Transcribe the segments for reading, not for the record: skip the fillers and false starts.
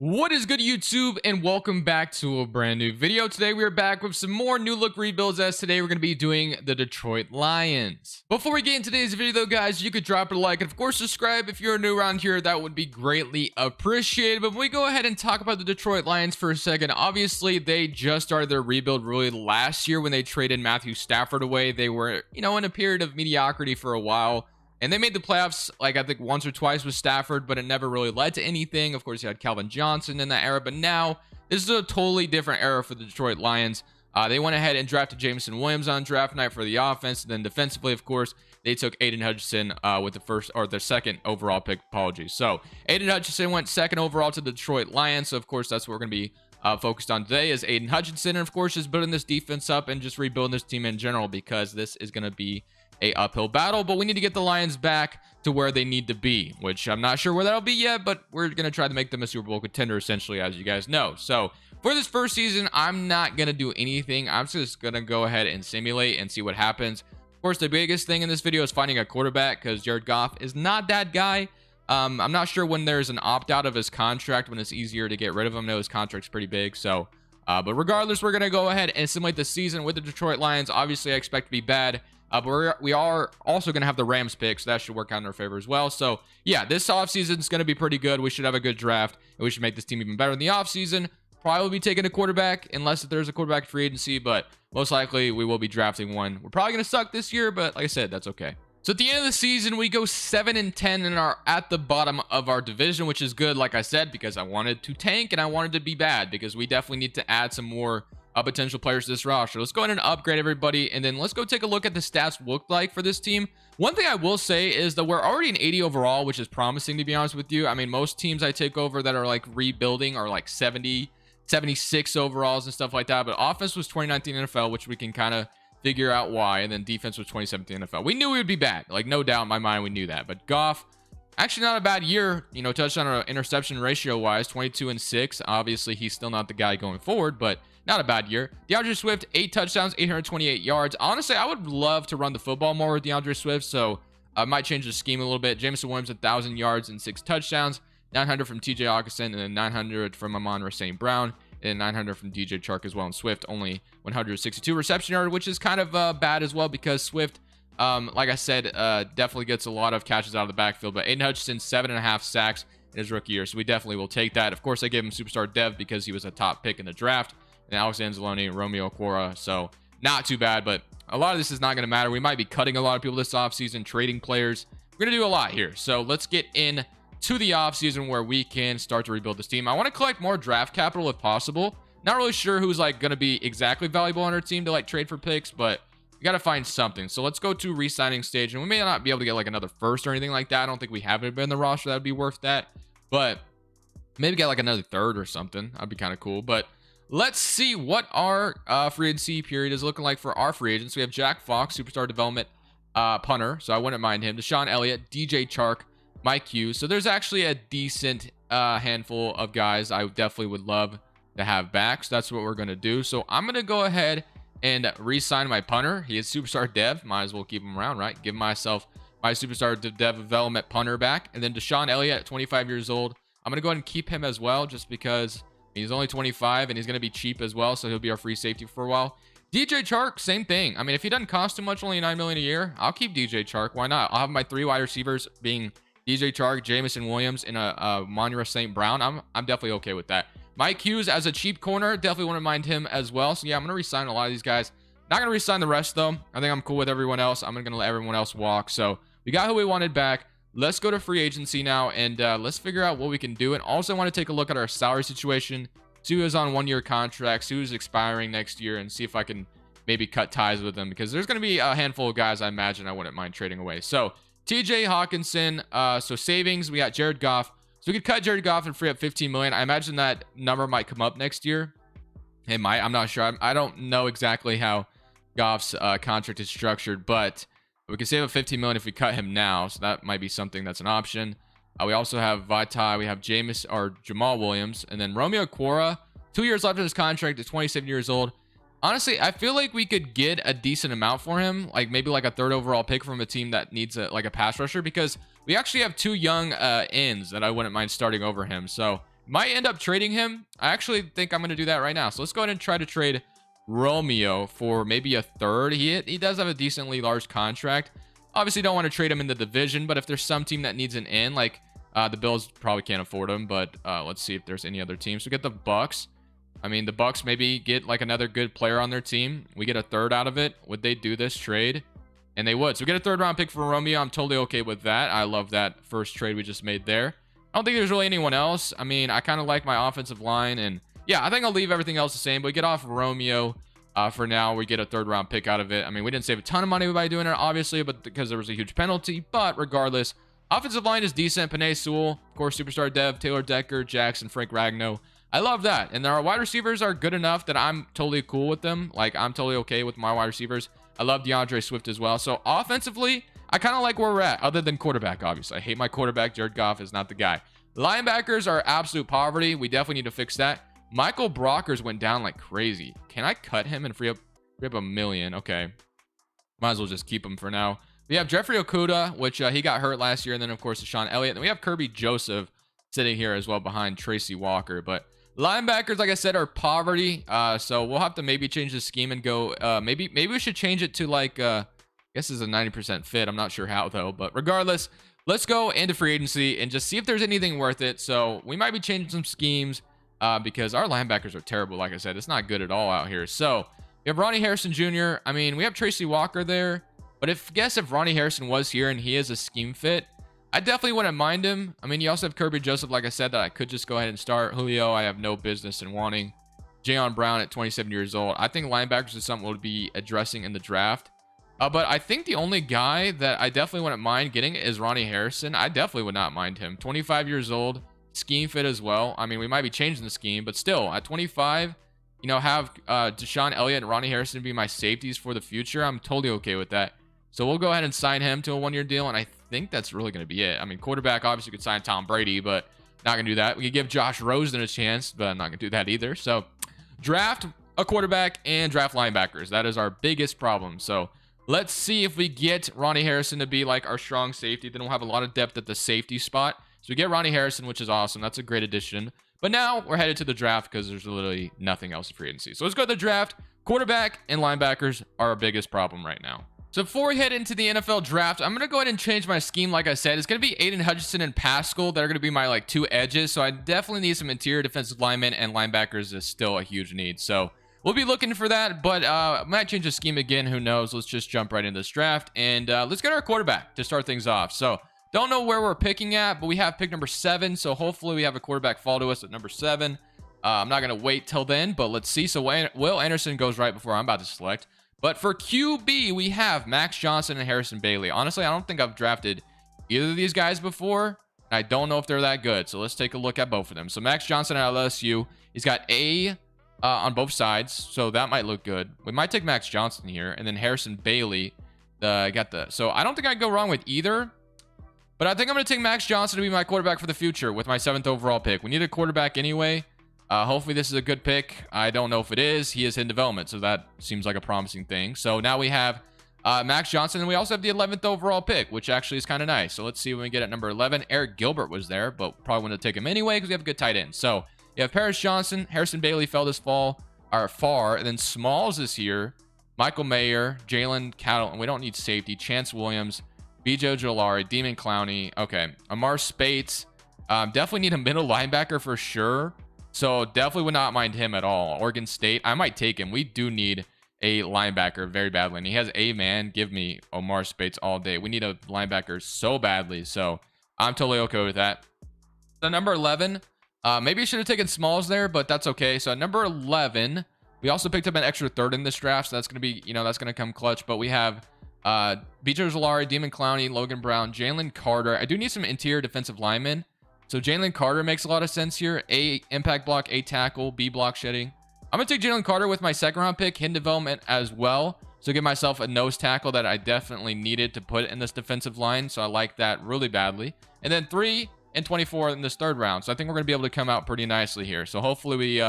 What is good, YouTube, and welcome back to a brand new video. Today we are back with some more new look rebuilds, as today we're going to be doing the Detroit Lions. Before we get into today's video though, guys, you could drop a like and of course subscribe if you're new around here. That would be greatly appreciated. But we go ahead and talk about the Detroit Lions for a second. Obviously they just started their rebuild really last year when they traded Matthew Stafford away. They were, in a period of mediocrity for a while. And they made the playoffs, like, I think once or twice with Stafford, but it never really led to anything. Of course, you had Calvin Johnson in that era, but now this is a totally different era for the Detroit Lions. They went ahead and drafted Jameson Williams on draft night for the offense. And then defensively, of course, they took Aiden Hutchinson with the second overall pick. Apologies. So Aiden Hutchinson went second overall to the Detroit Lions. So, of course, that's what we're going to be focused on today is Aiden Hutchinson. And, of course, just building this defense up and just rebuilding this team in general, because this is going to be a uphill battle. But we need to get the Lions back to where they need to be, which I'm not sure where that'll be yet, but we're going to try to make them a Super Bowl contender, essentially, as you guys know. So for this first season, I'm not going to do anything. I'm just going to go ahead and simulate and see what happens. Of course, the biggest thing in this video is finding a quarterback, because Jared Goff is not that guy. I'm not sure when there's an opt-out of his contract, when it's easier to get rid of him. I know his contract's pretty big, so but regardless, we're going to go ahead and simulate the season with the Detroit Lions. Obviously, I expect to be bad. But we are also going to have the Rams pick, so that should work out in our favor as well. So, yeah, this offseason is going to be pretty good. We should have a good draft, and we should make this team even better in the offseason. Probably be taking a quarterback, unless there's a quarterback free agency, but most likely we will be drafting one. We're probably going to suck this year, but like I said, that's okay. So at the end of the season, we go 7-10 and are at the bottom of our division, which is good, like I said, because I wanted to tank and I wanted to be bad, because we definitely need to add some more potential players to this roster. Let's go ahead and upgrade everybody, and then let's go take a look at the stats look like for this team. One thing I will say is that we're already an 80 overall, which is promising, to be honest with you. I mean, most teams I take over that are like rebuilding are like 70, 76 overalls and stuff like that. But offense was 2019 NFL, which we can kind of figure out why, and then defense was 2017 NFL. We knew we would be bad, like no doubt in my mind, we knew that. But Goff, actually not a bad year, touchdown or interception ratio wise, 22-6. Obviously he's still not the guy going forward, but not a bad year. DeAndre Swift, 8 touchdowns, 828 yards. Honestly, I would love to run the football more with DeAndre Swift, so I might change the scheme a little bit. Jameson Williams, 1,000 yards and 6 touchdowns, 900 from TJ Hawkinson, and then 900 from Amon-Ra St. Brown, and 900 from DJ Chark as well. And Swift only 162 reception yard, which is kind of bad as well, because Swift, like I said, definitely gets a lot of catches out of the backfield. But Aiden Hutchinson, 7.5 sacks in his rookie year, so we definitely will take that. Of course, I gave him superstar dev because he was a top pick in the draft. And Alex Anzalone, Romeo Okwara, so not too bad. But a lot of this is not going to matter. We might be cutting a lot of people this offseason, trading players. We're going to do a lot here. So let's get in to the offseason where we can start to rebuild this team. I want to collect more draft capital if possible. Not really sure who's like going to be exactly valuable on our team to like trade for picks, but we got to find something. So let's go to re-signing stage, and we may not be able to get like another first or anything like that. I don't think we have it in the roster that would be worth that, but maybe get like another third or something. That'd be kind of cool. But let's see what our free agency period is looking like for our free agents. We have Jack Fox, superstar development punter, so I wouldn't mind him. Deshaun Elliott, DJ Chark, Mike Hughes. So there's actually a decent handful of guys I definitely would love to have back. So that's what we're going to do. So I'm going to go ahead and re-sign my punter. He is superstar dev. Might as well keep him around, right? Give myself my superstar dev development punter back. And then Deshaun Elliott at 25 years old. I'm going to go ahead and keep him as well, just because he's only 25 and he's going to be cheap as well. So he'll be our free safety for a while. DJ Chark, same thing. I mean, if he doesn't cost too much, only $9 million a year, I'll keep DJ Chark. Why not? I'll have my 3 wide receivers being DJ Chark, Jameson Williams, and a Amon-Ra St. Brown. I'm definitely okay with that. Mike Hughes as a cheap corner, definitely wouldn't mind him as well. So yeah, I'm going to re-sign a lot of these guys. Not going to re-sign the rest though. I think I'm cool with everyone else. I'm going to let everyone else walk. So we got who we wanted back. Let's go to free agency now, and let's figure out what we can do. And also I want to take a look at our salary situation. See who's on 1-year contracts, who's expiring next year, and see if I can maybe cut ties with them, because there's going to be a handful of guys I imagine I wouldn't mind trading away. So TJ Hawkinson, so savings, we got Jared Goff. So we could cut Jared Goff and free up 15 million. I imagine that number might come up next year. It might. I'm not sure. I don't know exactly how Goff's contract is structured, but we can save up 15 million if we cut him now. So that might be something that's an option. We also have Vitae. We have Jamal Williams, and then Romeo Okwara. 2 years left in his contract. At 27 years old. Honestly, I feel like we could get a decent amount for him, like maybe like a 3rd overall pick from a team that needs like a pass rusher, because we actually have 2 young ends that I wouldn't mind starting over him. So Might end up trading him. I actually think I'm going to do that right now. So let's go ahead and try to trade Romeo for maybe a third. He does have a decently large contract. Obviously don't want to trade him in the division, but if there's some team that needs an in, like the Bills probably can't afford him, but let's see if there's any other teams. So we get the Bucks. I mean, the Bucks maybe get like another good player on their team. We get a third out of it. Would they do this trade? And they would. So we get a third round pick for Romeo. I'm totally okay with that. I love that first trade we just made there. I don't think there's really anyone else. I mean, I kind of like my offensive line, and yeah, I think I'll leave everything else the same, but we get off Romeo. For now, we get a third round pick out of it. I mean, we didn't save a ton of money by doing it, obviously, but because there was a huge penalty. But regardless, offensive line is decent. Panay Sewell, of course, superstar Dev, Taylor Decker, Jackson, Frank Ragnow. I love that. And our wide receivers are good enough that I'm totally cool with them. Like, I'm totally okay with my wide receivers. I love DeAndre Swift as well. So offensively, I kind of like where we're at, other than quarterback, obviously. I hate my quarterback. Jared Goff is not the guy. Linebackers are absolute poverty. We definitely need to fix that. Michael Brockers went down like crazy. Can I cut him and free up $1 million? Okay. Might as well just keep him for now. We have Jeffrey Okudah, which he got hurt last year. And then, of course, Sean Elliott. And we have Kirby Joseph sitting here as well behind Tracy Walker. But linebackers, like I said, are poverty. So we'll have to maybe change the scheme and go. Maybe we should change it to like, I guess it's a 90% fit. I'm not sure how, though. But regardless, let's go into free agency and just see if there's anything worth it. So we might be changing some schemes. Because our linebackers are terrible. Like I said, it's not good at all out here. So we have Ronnie Harrison Jr. I mean, we have Tracy Walker there, but if Ronnie Harrison was here and he is a scheme fit, I definitely wouldn't mind him. I mean, you also have Kirby Joseph, like I said, that I could just go ahead and start. Julio, I have no business in wanting. Jayon Brown at 27 years old. I think linebackers is something we'll be addressing in the draft. But I think the only guy that I definitely wouldn't mind getting is Ronnie Harrison. I definitely would not mind him. 25 years old. Scheme fit as well. I mean, we might be changing the scheme, but still at 25, you know, have Deshaun Elliott and Ronnie Harrison be my safeties for the future. I'm totally okay with that. So we'll go ahead and sign him to a one-year deal, and I think that's really going to be it. I mean, quarterback, obviously, could sign Tom Brady, but not going to do that. We could give Josh Rosen a chance, but I'm not going to do that either. So draft a quarterback and draft linebackers. That is our biggest problem. So let's see if we get Ronnie Harrison to be like our strong safety. Then we'll have a lot of depth at the safety spot. So we get Ronnie Harrison, which is awesome. That's a great addition. But now we're headed to the draft because there's literally nothing else in free agency. So let's go to the draft. Quarterback and linebackers are our biggest problem right now. So before we head into the NFL draft, I'm going to go ahead and change my scheme. Like I said, it's going to be Aiden Hutchinson and Pascal that are going to be my like two edges. So I definitely need some interior defensive linemen, and linebackers is still a huge need. So we'll be looking for that, but I might change the scheme again. Who knows? Let's just jump right into this draft, and let's get our quarterback to start things off. So don't know where we're picking at, but we have pick number 7. So hopefully we have a quarterback fall to us at number 7. I'm not going to wait till then, but let's see. So Will Anderson goes right before I'm about to select. But for QB, we have Max Johnson and Harrison Bailey. Honestly, I don't think I've drafted either of these guys before. I don't know if they're that good. So let's take a look at both of them. So Max Johnson at LSU, he's got A on both sides. So that might look good. We might take Max Johnson here. And then Harrison Bailey, so I don't think I'd go wrong with either. But I think I'm going to take Max Johnson to be my quarterback for the future with my 7th overall pick. We need a quarterback anyway. Hopefully this is a good pick. I don't know if it is. He is in development, so that seems like a promising thing. So now we have Max Johnson, and we also have the 11th overall pick, which actually is kind of nice. So let's see when we get at number 11. Eric Gilbert was there, but probably wouldn't take him anyway because we have a good tight end. So you have Paris Johnson, Harrison Bailey fell this far, and then Smalls is here. Michael Mayer, Jalen Cattle, and we don't need safety. Chance Williams, B.J. Ojolari, Demon Clowney. Okay, Amar Spates. Definitely need a middle linebacker for sure. So definitely would not mind him at all. Oregon State, I might take him. We do need a linebacker very badly. And he has a man. Give me Omar Spates all day. We need a linebacker so badly. So I'm totally okay with that. So number 11, maybe I should have taken Smalls there, but that's okay. So at number 11, we also picked up an extra third in this draft. So that's going to be, that's going to come clutch. But we have B.J. Ojolari, Demon Clowney, Logan Brown, Jalen Carter. I do need some interior defensive linemen. So Jalen Carter makes a lot of sense here. A impact block, A tackle, B block shedding. I'm going to take Jalen Carter with my 2nd round pick, hidden development as well. So give myself a nose tackle that I definitely needed to put in this defensive line. So I like that really badly. And then 3 and 24 in this 3rd round. So I think we're going to be able to come out pretty nicely here. So hopefully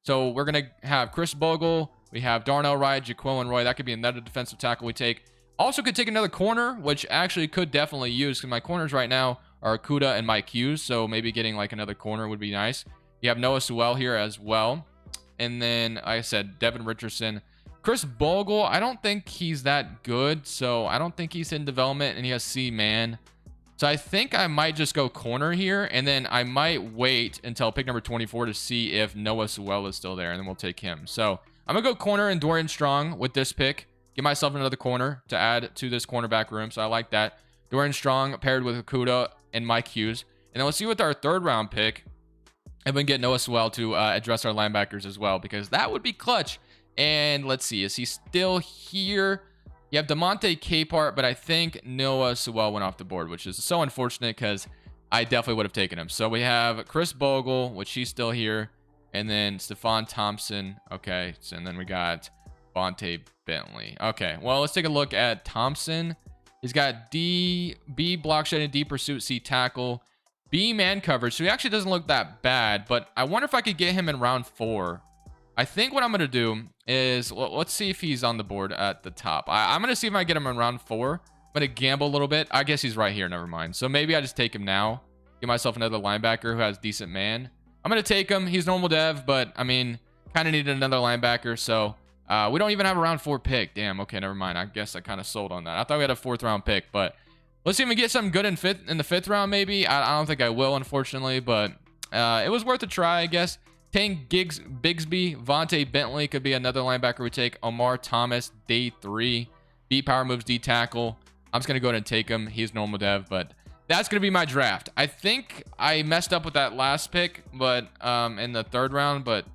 so we're going to have Chris Bogle. We have Darnell Wright, Jaquilin Roy. That could be another defensive tackle we take. Also could take another corner, which actually could definitely use, because my corners right now are Okudah and Mike Hughes, so maybe getting like another corner would be nice. You have Noah Sewell here as well. And then, like I said, Devin Richardson. Chris Bogle, I don't think he's that good. So I don't think he's in development, and he has C-man. So I think I might just go corner here, and then I might wait until pick number 24 to see if Noah Sewell is still there, and then we'll take him. So I'm going to go corner and Dorian Strong with this pick. Give myself another corner to add to this cornerback room, so I like that. Dorian Strong paired with Okuda and Mike Hughes. And then let's see with our third round pick if we can get Noah Sewell to address our linebackers as well, because that would be clutch. And let's see, is he still here? You have DeMonte Capehart, but I think Noah Sewell went off the board, which is so unfortunate because I definitely would have taken him. So we have Chris Bogle, which he's still here, and then Stephon Thompson. Okay, so, and then we got Vontae Bentley. Okay, well, let's take a look at Thompson. He's got B block shedding, D pursuit, C tackle, B man coverage. So he actually doesn't look that bad, but I wonder if I could get him in round 4. I think what I'm going to do is, let's see if he's on the board at the top. I'm going to see if I get him in round 4. I'm going to gamble a little bit. I guess he's right here. Never mind. So maybe I just take him now. Get myself another linebacker who has decent man. I'm going to take him. He's normal dev, but I mean, kind of needed another linebacker. So we don't even have a round 4 pick. Damn. Okay, never mind. I guess I kind of sold on that. I thought we had a 4th round pick, but let's see if we get something good in the 5th round. Maybe. I don't think I will, unfortunately, but it was worth a try, I guess. Tang Bigsby, Vontae Bentley could be another linebacker we take. Omar Thomas, day 3. B power moves, D tackle. I'm just going to go ahead and take him. He's normal dev, but that's going to be my draft. I think I messed up with that last pick, but in the 3rd round, but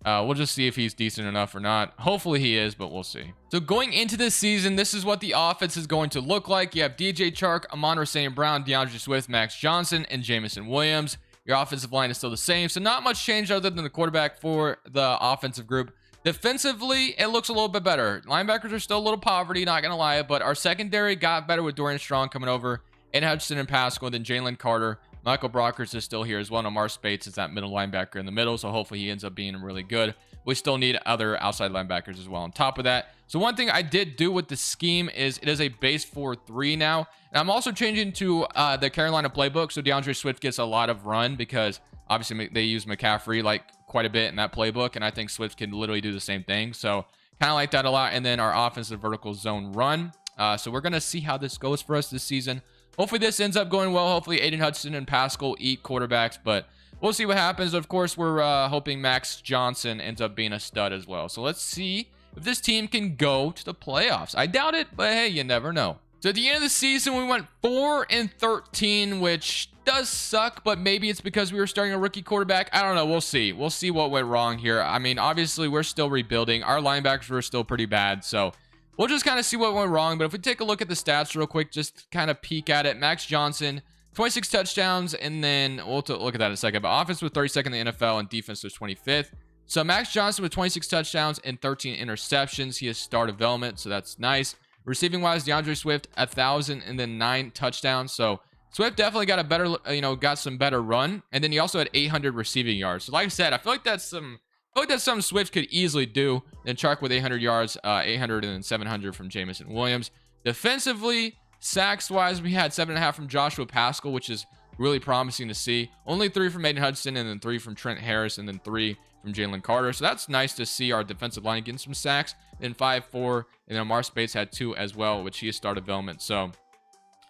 we'll just see if he's decent enough or not. Hopefully he is, but we'll see. So going into this season, this is what the offense is going to look like. You have DJ Chark, Amon-Ra St. Brown, DeAndre Swift, Max Johnson, and Jamison Williams. Your offensive line is still the same, so not much change other than the quarterback for the offensive group. Defensively, it looks a little bit better. Linebackers are still a little poverty, not going to lie, but our secondary got better with Dorian Strong coming over, and Hudson and Pascal, then Jalen Carter. Michael Brockers is still here as well. Amar Spates is that middle linebacker in the middle, so hopefully he ends up being really good. We still need other outside linebackers as well on top of that. So one thing I did do with the scheme is it is a base 4-3 now. And I'm also changing to the Carolina playbook, so DeAndre Swift gets a lot of run because obviously they use McCaffrey like quite a bit in that playbook, and I think Swift can literally do the same thing. So kind of like that a lot. And then our offensive vertical zone run. So we're going to see how this goes for us this season. Hopefully this ends up going well. Hopefully Aiden Hudson and Pascal eat quarterbacks, but we'll see what happens. Of course, we're hoping Max Johnson ends up being a stud as well. So let's see if this team can go to the playoffs. I doubt it, but hey, you never know. So at the end of the season, we went 4-13, which does suck, but maybe it's because we were starting a rookie quarterback. I don't know. We'll see. We'll see what went wrong here. I mean, obviously, we're still rebuilding. Our linebackers were still pretty bad, so we'll just kind of see what went wrong. But if we take a look at the stats real quick, just kind of peek at it. Max Johnson, 26 touchdowns, and then we'll look at that in a second. But offense was 32nd in the NFL, and defense was 25th. So Max Johnson with 26 touchdowns and 13 interceptions. He has star development, so that's nice. Receiving wise, DeAndre Swift 1,000 and then 9 touchdowns. So Swift definitely got a better, got some better run, and then he also had 800 receiving yards. So like I said, I feel like that's something Swift could easily do. Then Chark with 800 yards, 800 and then 700 from Jamison Williams. Defensively, sacks wise, we had 7.5 from Joshua Pascal, which is really promising to see. Only 3 from Aiden Hudson, and then 3 from Trent Harris, and then 3 from Jalen Carter. So that's nice to see our defensive line getting some sacks. Then 5-4, and then Amar Spates had 2 as well, which he is star development. So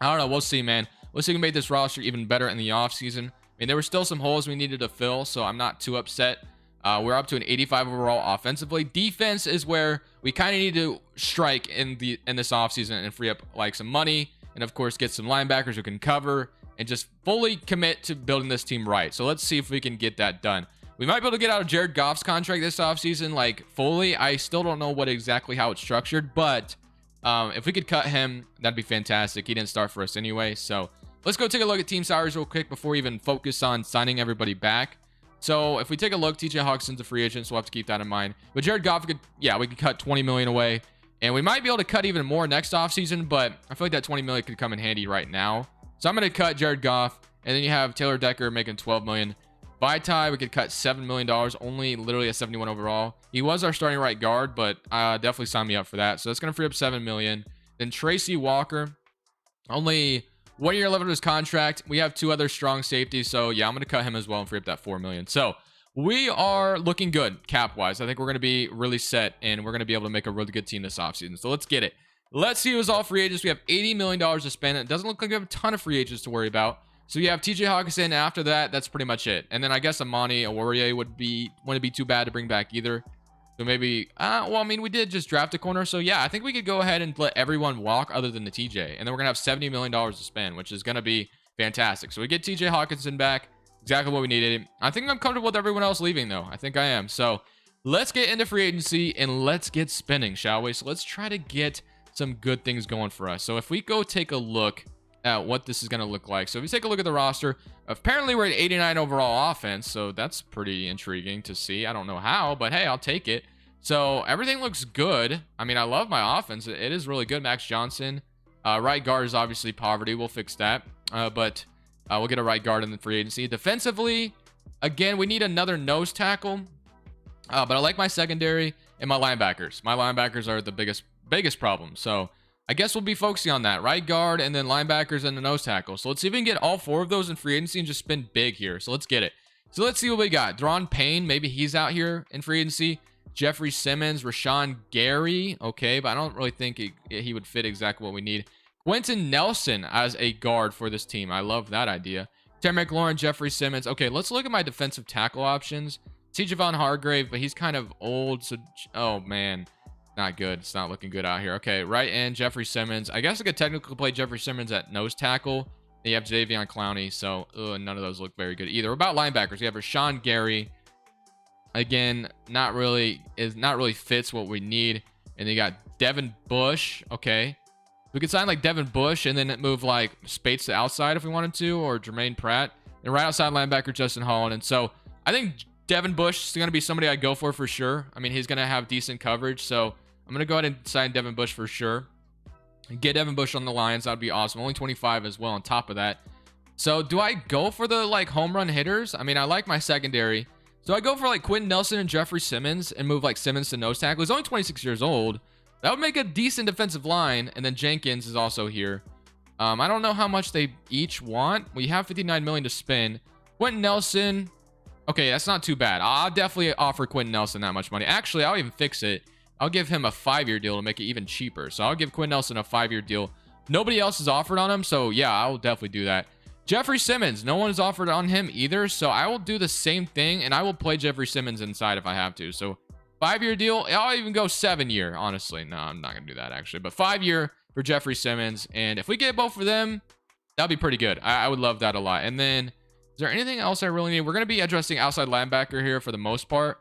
I don't know. We'll see, man. We'll see if we can make this roster even better in the offseason. I mean, there were still some holes we needed to fill, so I'm not too upset. We're up to an 85 overall offensively. Defense is where we kind of need to strike in this offseason and free up like some money, and of course get some linebackers who can cover and just fully commit to building this team right. So let's see if we can get that done. We might be able to get out of Jared Goff's contract this offseason, like fully. I still don't know how it's structured, but if we could cut him, that'd be fantastic. He didn't start for us anyway. So let's go take a look at team salaries real quick before we even focus on signing everybody back. So if we take a look, TJ Hawkinson's a free agent, so we'll have to keep that in mind. But Jared Goff, we could cut 20 million away, and we might be able to cut even more next offseason, but I feel like that 20 million could come in handy right now. So I'm going to cut Jared Goff, and then you have Taylor Decker making 12 million. Vaitai, we could cut $7 million, only literally a 71 overall. He was our starting right guard, but definitely sign me up for that. So that's going to free up $7 million. Then Tracy Walker, only 1 year left of his contract. We have 2 other strong safeties, so yeah, I'm going to cut him as well and free up that $4 million. So we are looking good cap wise. I think we're going to be really set and we're going to be able to make a really good team this offseason. So let's get it. Let's see who's all free agents. We have $80 million to spend. It doesn't look like we have a ton of free agents to worry about. So you have TJ Hawkinson. After that, that's pretty much it. And then I guess Amani Oruwariye wouldn't be too bad to bring back either. So maybe, well, I mean, we did just draft a corner. So yeah, I think we could go ahead and let everyone walk other than the TJ. And then we're going to have $70 million to spend, which is going to be fantastic. So we get TJ Hawkinson back. Exactly what we needed. I think I'm comfortable with everyone else leaving, though. I think I am. So let's get into free agency and let's get spending, shall we? So let's try to get some good things going for us. So if we go take a look at what this is going to look like. So if you take a look at the roster, apparently we're at 89 overall offense. So that's pretty intriguing to see. I don't know how, but hey, I'll take it. So everything looks good. I mean, I love my offense. It is really good. Max Johnson. Right guard is obviously poverty. We'll fix that. But we'll get a right guard in the free agency. Defensively, again, we need another nose tackle. But I like my secondary and my linebackers. My linebackers are the biggest problem. So I guess we'll be focusing on that. Right guard and then linebackers and the nose tackle. So let's see if we can get all 4 of those in free agency and just spin big here. So let's get it. So let's see what we got. Deron Payne, maybe he's out here in free agency. Jeffrey Simmons, Rashawn Gary. Okay, but I don't really think he would fit exactly what we need. Quentin Nelson as a guard for this team. I love that idea. Terry McLaurin, Jeffrey Simmons. Okay, let's look at my defensive tackle options. See Javon Hargrave, but he's kind of old. So, oh man, not good. It's not looking good out here. Okay, right end, Jeffrey Simmons. I guess I could technically play Jeffrey Simmons at nose tackle. You have Javion Clowney, so none of those look very good either. About linebackers, we have Rashawn Gary. Again, not really fits what we need. And you got Devin Bush. Okay, we could sign like Devin Bush and then move like Spates to outside if we wanted to, or Jermaine Pratt. And right outside linebacker Justin Holland. And so I think Devin Bush is going to be somebody I go for sure. I mean, he's going to have decent coverage, so I'm going to go ahead and sign Devin Bush for sure. And get Devin Bush on the Lions. That would be awesome. Only 25 as well on top of that. So do I go for the like home run hitters? I mean, I like my secondary. So I go for like Quentin Nelson and Jeffrey Simmons and move like Simmons to nose tackle. He's only 26 years old. That would make a decent defensive line. And then Jenkins is also here. I don't know how much they each want. We have 59 million to spend. Quentin Nelson. Okay, that's not too bad. I'll definitely offer Quentin Nelson that much money. Actually, I'll even fix it. I'll give him a 5-year deal to make it even cheaper. So I'll give Quentin Nelson a 5-year deal. Nobody else has offered on him. So yeah, I'll definitely do that. Jeffrey Simmons, no one has offered on him either, so I will do the same thing, and I will play Jeffrey Simmons inside if I have to. So 5-year deal. I'll even go 7-year, honestly. No, I'm not going to do that, actually. But 5-year for Jeffrey Simmons, and if we get both of them, that'll be pretty good. I would love that a lot. And then, is there anything else I really need? We're going to be addressing outside linebacker here for the most part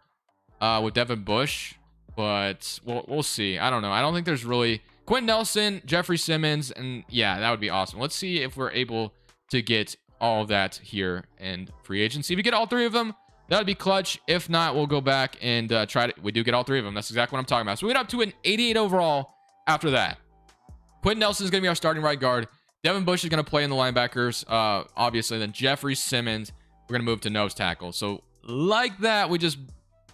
with Devin Bush, but we'll see. I don't know. I don't think there's really... Quentin Nelson, Jeffrey Simmons, and yeah, that would be awesome. Let's see if we're able to get all of that here and free agency. If we get all 3 of them, that would be clutch. If not, we'll go back and try to. We do get all 3 of them. That's exactly what I'm talking about. So we get up to an 88 overall after that. Quentin Nelson is going to be our starting right guard. Devin Bush is going to play in the linebackers, obviously. Then Jeffrey Simmons, we're going to move to nose tackle. So like that, we just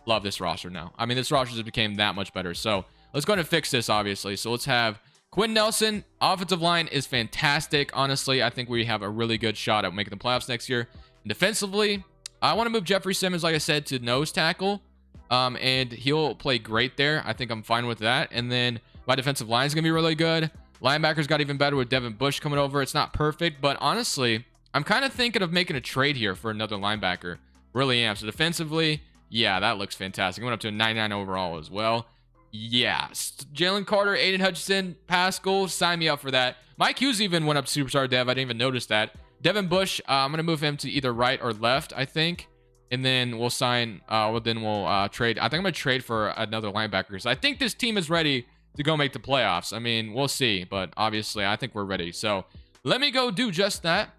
love this roster now. I mean, this roster just became that much better. So let's go ahead and fix this, obviously. So let's have Quentin Nelson. Offensive line is fantastic. Honestly, I think we have a really good shot at making the playoffs next year. And defensively, I want to move Jeffrey Simmons, like I said, to nose tackle. And he'll play great there. I think I'm fine with that. And then my defensive line is going to be really good. Linebackers got even better with Devin Bush coming over. It's not perfect, but honestly, I'm kind of thinking of making a trade here for another linebacker. Really am. So defensively, yeah, that looks fantastic. I went up to a 99 overall as well. Yeah, Jalen Carter, Aiden Hutchinson, Pascal, sign me up for that. Mike Hughes even went up to superstar dev. I didn't even notice that. Devin Bush, I'm going to move him to either right or left, I think. And then we'll sign, we'll trade. I think I'm going to trade for another linebacker because I think this team is ready to go make the playoffs. I mean, we'll see, but obviously I think we're ready. So let me go do just that.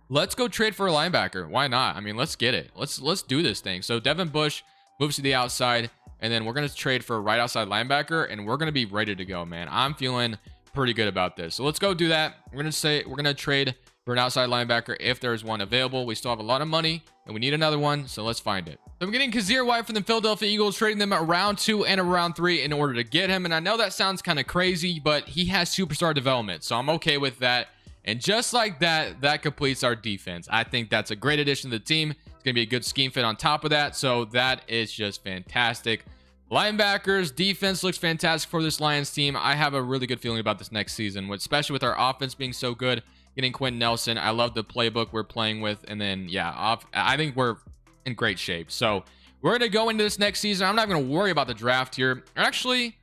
Let's go trade for a linebacker. Why not? I mean, let's get it. Let's do this thing. So Devin Bush moves to the outside. And then we're going to trade for a right outside linebacker, and we're going to be ready to go, man. I'm feeling pretty good about this. So let's go do that. We're going to trade for an outside linebacker if there's one available. We still have a lot of money, and we need another one, so let's find it. So I'm getting Kazir White from the Philadelphia Eagles, trading them at round 2 and a round 3 in order to get him. And I know that sounds kind of crazy, but he has superstar development, so I'm okay with that. And just like that, that completes our defense. I think that's a great addition to the team. It's going to be a good scheme fit on top of that. So that is just fantastic. Linebackers, defense looks fantastic for this Lions team. I have a really good feeling about this next season, especially with our offense being so good. Getting Quentin Nelson. I love the playbook we're playing with. And then, yeah, I think we're in great shape. So we're going to go into this next season. I'm not going to worry about the draft here. Actually,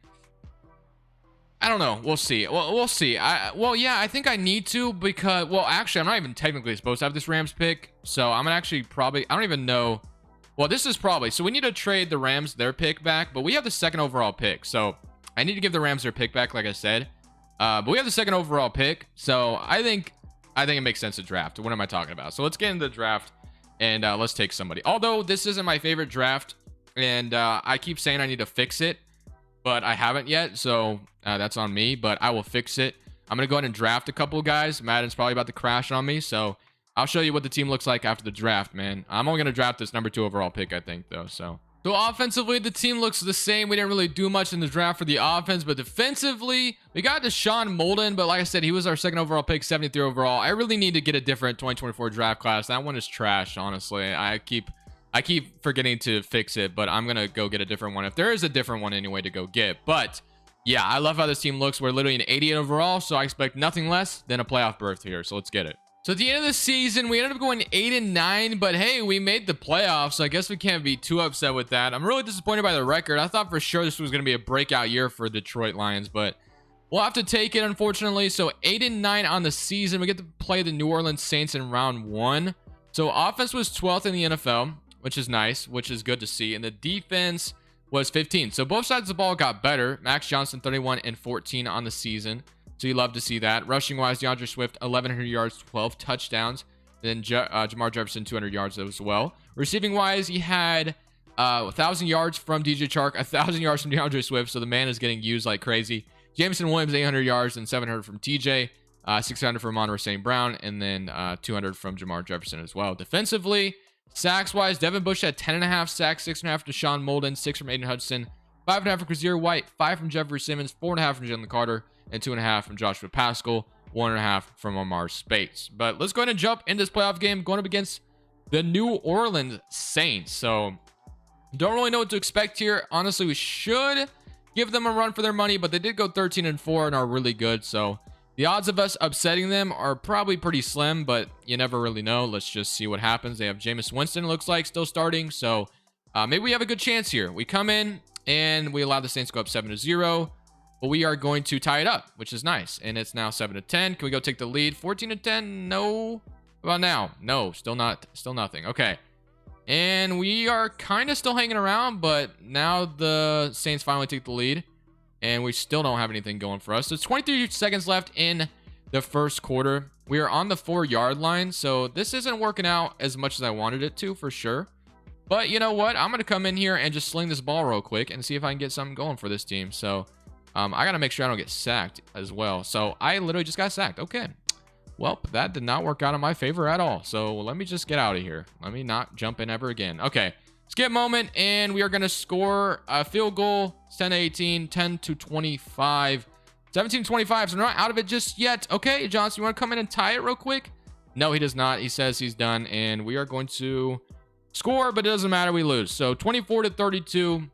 I don't know. We'll see. We'll see. Yeah, I think I need to because, well, actually, I'm not even technically supposed to have this Rams pick. So I'm gonna actually probably, I don't even know. Well, this is probably, so we need to trade the Rams their pick back, but we have the second overall pick. So I need to give the Rams their pick back, like I said. But we have the second overall pick. So I think it makes sense to draft. What am I talking about? So let's get into the draft and let's take somebody. Although this isn't my favorite draft and I keep saying I need to fix it, but I haven't yet. So that's on me, but I will fix it. I'm going to go ahead and draft a couple of guys. Madden's probably about to crash on me. So I'll show you what the team looks like after the draft, man. I'm only going to draft this number 2 overall pick, I think, though. So offensively, the team looks the same. We didn't really do much in the draft for the offense, but defensively, we got Deshaun Molden. But like I said, he was our second overall pick, 73 overall. I really need to get a different 2024 draft class. That one is trash, honestly. I keep forgetting to fix it, but I'm going to go get a different one. If there is a different one anyway to go get. But yeah, I love how this team looks. We're literally an 88 overall, so I expect nothing less than a playoff berth here. So let's get it. So at the end of the season, we ended up going 8-9, but hey, we made the playoffs, so I guess we can't be too upset with that. I'm really disappointed by the record. I thought for sure this was going to be a breakout year for Detroit Lions, but we'll have to take it, unfortunately. So 8-9 on the season. We get to play the New Orleans Saints in round 1. So offense was 12th in the NFL, which is nice, which is good to see. And the defense was 15. So both sides of the ball got better. Max Johnson, 31 and 14 on the season. So you love to see that. Rushing wise, DeAndre Swift, 1,100 yards, 12 touchdowns. And then Jamar Jefferson, 200 yards as well. Receiving wise, he had 1,000 yards from DJ Chark, 1,000 yards from DeAndre Swift. So the man is getting used like crazy. Jameson Williams, 800 yards and 700 from TJ. 600 from Amon-Ra St. Brown. And then 200 from Jamar Jefferson as well. Defensively, sacks wise, Devin Bush had 10.5 sacks, 6.5 from Deshaun Molden, 6 from Aiden Hudson, 5.5 from Kazir White, 5 from Jeffrey Simmons, 4.5 from Jalen Carter, and 2.5 from Joshua Pascal, 1.5 from Amar Spates. But let's go ahead and jump in this playoff game going up against the New Orleans Saints. So don't really know what to expect here. Honestly, we should give them a run for their money, but they did go 13-4 and are really good. So the odds of us upsetting them are probably pretty slim, but you never really know. Let's just see what happens. They have Jameis Winston, looks like, still starting. So maybe we have a good chance here. We come in and we allow the Saints to go up 7-0. But we are going to tie it up, which is nice. And it's now 7-10. Can we go take the lead? 14-10? No. How about now? No, still nothing. Okay. And we are kind of still hanging around, but now the Saints finally take the lead. And we still don't have anything going for us. So 23 seconds left in the first quarter. We are on the 4-yard line. So this isn't working out as much as I wanted it to, for sure. But you know what? I'm going to come in here and just sling this ball real quick and see if I can get something going for this team. So I got to make sure I don't get sacked as well. So I literally just got sacked. Okay. Well, that did not work out in my favor at all. So let me just get out of here. Let me not jump in ever again. Okay. Skip moment. And we are going to score a field goal. 10-18, 10-25, 17-25. So we're not out of it just yet. Okay, Johnson, you want to come in and tie it real quick? No, he does not. He says he's done. And we are going to score, but it doesn't matter. We lose. So 24-32.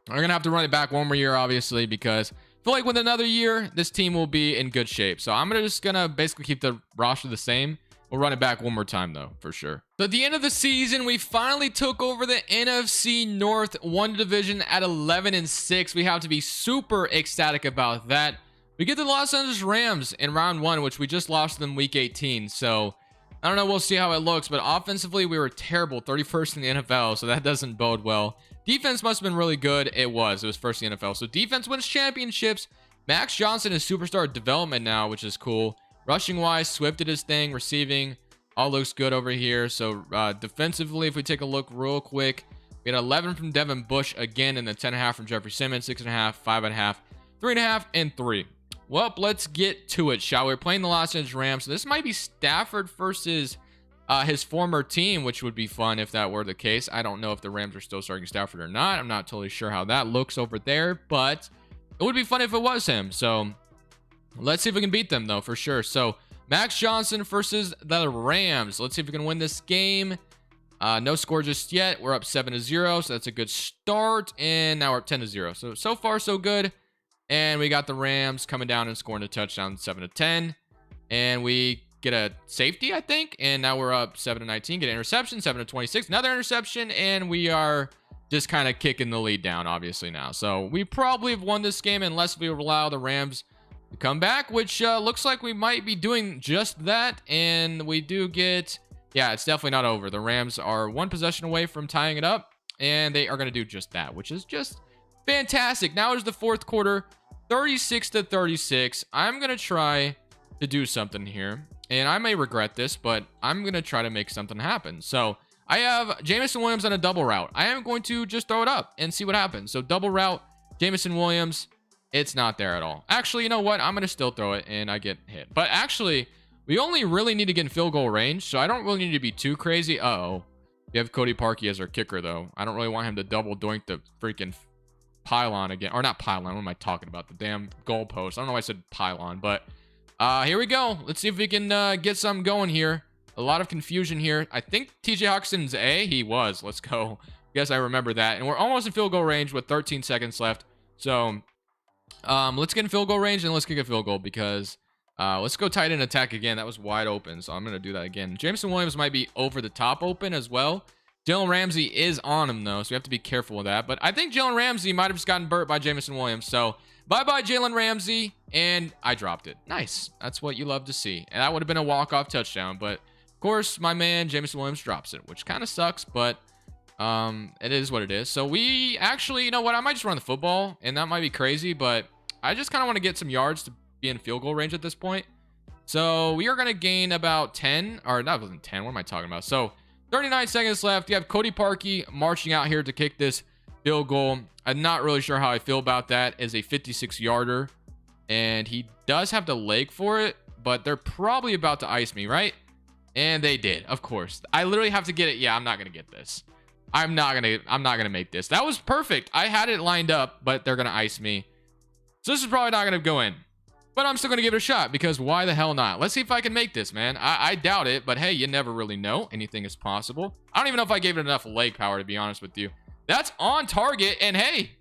We're going to have to run it back one more year, obviously, because I feel like with another year, this team will be in good shape. So I'm just going to basically keep the roster the same. We'll run it back one more time, though, for sure. So at the end of the season, we finally took over the NFC North one division at 11-6. We have to be super ecstatic about that. We get the Los Angeles Rams in round 1, which we just lost them week 18. So I don't know. We'll see how it looks. But offensively, we were terrible. 31st in the NFL, so that doesn't bode well. Defense must have been really good. It was first in the NFL. So defense wins championships. Max Johnson is superstar development now, which is cool. Rushing wise, Swift did his thing. Receiving, all looks good over here. So defensively, if we take a look real quick, we had 11 from Devin Bush again, and then 10.5 from Jeffrey Simmons, 6.5, 5.5, 3.5, and 3. Well, let's get to it, shall we? We're playing the Los Angeles Rams. So this might be Stafford versus his former team, which would be fun if that were the case. I don't know if the Rams are still starting Stafford or not. I'm not totally sure how that looks over there, but it would be fun if it was him. So let's see if we can beat them, though, for sure. So Max Johnson versus the Rams. Let's see if we can win this game. No score just yet. We're up 7-0, so that's a good start. And now we're up 10-0. So far, so good. And we got the Rams coming down and scoring a touchdown, 7-10. And we get a safety, I think. And now we're up 7-19. Get an interception, 7-26. Another interception. And we are just kind of kicking the lead down, obviously, now. So we probably have won this game unless we allow the Rams to come back, which looks like we might be doing just that. And we do get... Yeah, it's definitely not over. The Rams are one possession away from tying it up, and they are going to do just that, which is just fantastic. Now is the fourth quarter, 36-36. I'm going to try to do something here, and I may regret this, but I'm going to try to make something happen. So I have Jameson Williams on a double route. I am going to just throw it up and see what happens. So double route, Jameson Williams, it's not there at all. Actually, you know what? I'm going to still throw it, and I get hit. But actually... we only really need to get in field goal range, so I don't really need to be too crazy. Uh-oh. We have Cody Parkey as our kicker, though. I don't really want him to double doink the freaking pylon again. Or not pylon. What am I talking about? The damn goalpost. I don't know why I said pylon, but here we go. Let's see if we can get something going here. A lot of confusion here. I think TJ Hawkinson's A. He was. Let's go. Guess I remember that. And we're almost in field goal range with 13 seconds left. So let's get in field goal range and let's kick a field goal because... let's go tight end attack again. That was wide open, so I'm going to do that again. Jameson Williams might be over the top open as well. Jalen Ramsey is on him, though, so we have to be careful with that. But I think Jalen Ramsey might have just gotten burnt by Jameson Williams. So, bye-bye, Jalen Ramsey. And I dropped it. Nice. That's what you love to see. And that would have been a walk-off touchdown. But, of course, my man, Jameson Williams, drops it, which kind of sucks. But it is what it is. So, we actually, you know what? I might just run the football, and that might be crazy. But I just kind of want to get some yards to be in field goal range at this point. So we are going to gain about 10, or that wasn't 10. What am I talking about? So 39 seconds left. You have Cody Parkey marching out here to kick this field goal. I'm not really sure how I feel about that as a 56-yarder. And he does have the leg for it, but they're probably about to ice me, right? And they did, of course. I literally have to get it. Yeah, I'm not going to get this. I'm not going to make this. That was perfect. I had it lined up, but they're going to ice me. So this is probably not going to go in. But I'm still going to give it a shot because why the hell not? Let's see if I can make this, man. I doubt it, but hey, you never really know. Anything is possible. I don't even know if I gave it enough leg power, to be honest with you. That's on target, and hey,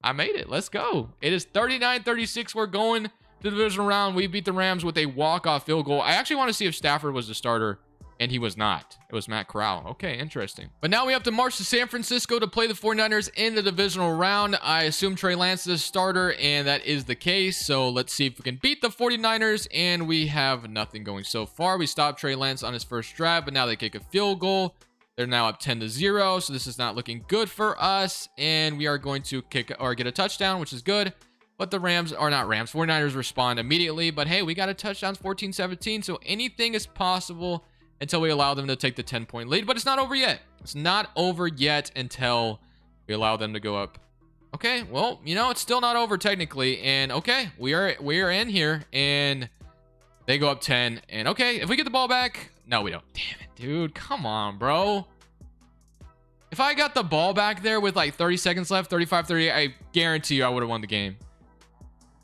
I made it. Let's go. It is 39-36. We're going to the divisional round. We beat the Rams with a walk-off field goal. I actually want to see if Stafford was the starter, and he was not. It was Matt Corral. Okay, interesting. But now we have to march to San Francisco to play the 49ers in the divisional round. I assume Trey Lance is the starter, and that is the case. So let's see if we can beat the 49ers, and we have nothing going so far. We stopped Trey Lance on his first drive, but now they kick a field goal. They're now up 10-0, so this is not looking good for us, and we are going to kick or get a touchdown, which is good. But the Rams are not Rams. 49ers respond immediately, but hey, we got a touchdown, 14-17, so anything is possible until we allow them to take the 10-point lead. But it's not over yet. It's not over yet until we allow them to go up. Okay, well, you know, it's still not over technically. And okay, we are in here, and they go up 10. And okay, if we get the ball back, no, we don't. Damn it, dude. Come on, bro. If I got the ball back there with like 30 seconds left, 35, 30, I guarantee you I would have won the game.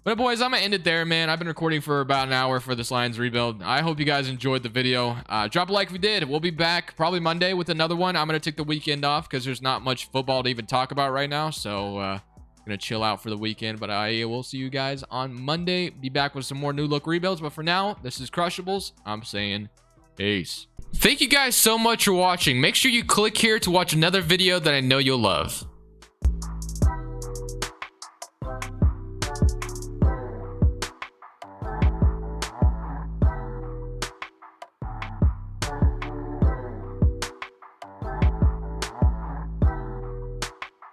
But boys, I'm going to end it there, man. I've been recording for about an hour for this Lions rebuild. I hope you guys enjoyed the video. Drop a like if you did. We'll be back probably Monday with another one. I'm going to take the weekend off because there's not much football to even talk about right now. So I'm going to chill out for the weekend. But I will see you guys on Monday. Be back with some more new look rebuilds. But for now, this is Crushables. I'm saying peace. Thank you guys so much for watching. Make sure you click here to watch another video that I know you'll love.